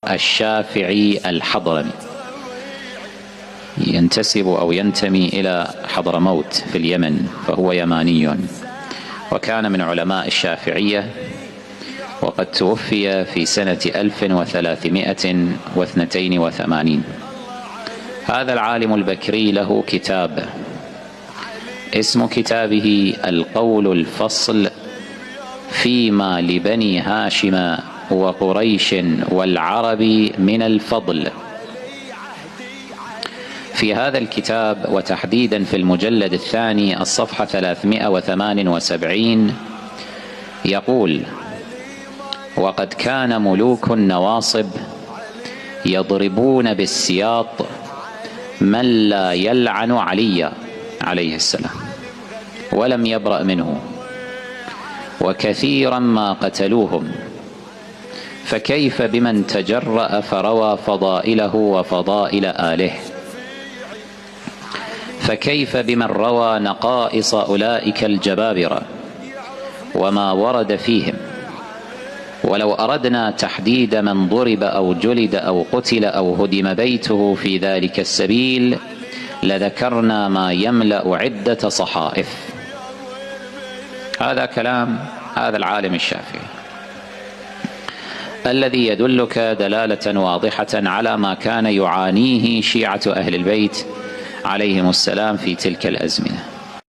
الشافعي الحضرمي، ينتسب أو ينتمي إلى حضرموت في اليمن، فهو يماني، وكان من علماء الشافعية، وقد توفي في سنة 1382. هذا العالم البكري له كتاب، اسم كتابه القول الفصل فيما لبني هاشم وقريش والعرب من الفضل. في هذا الكتاب، وتحديدا في المجلد الثاني الصفحة 378، يقول: وقد كان ملوك النواصب يضربون بالسياط من لا يلعن علي عليه السلام ولم يبرأ منه، وكثيرا ما قتلوهم، فكيف بمن تجرأ فروى فضائله وفضائل آله؟ فكيف بمن روى نقائص أولئك الجبابرة وما ورد فيهم؟ ولو أردنا تحديد من ضرب أو جلد أو قتل أو هدم بيته في ذلك السبيل لذكرنا ما يملأ عدة صحائف. هذا كلام هذا العالم الشافعي الذي يدلك دلالة واضحة على ما كان يعانيه شيعة أهل البيت عليهم السلام في تلك الأزمنة.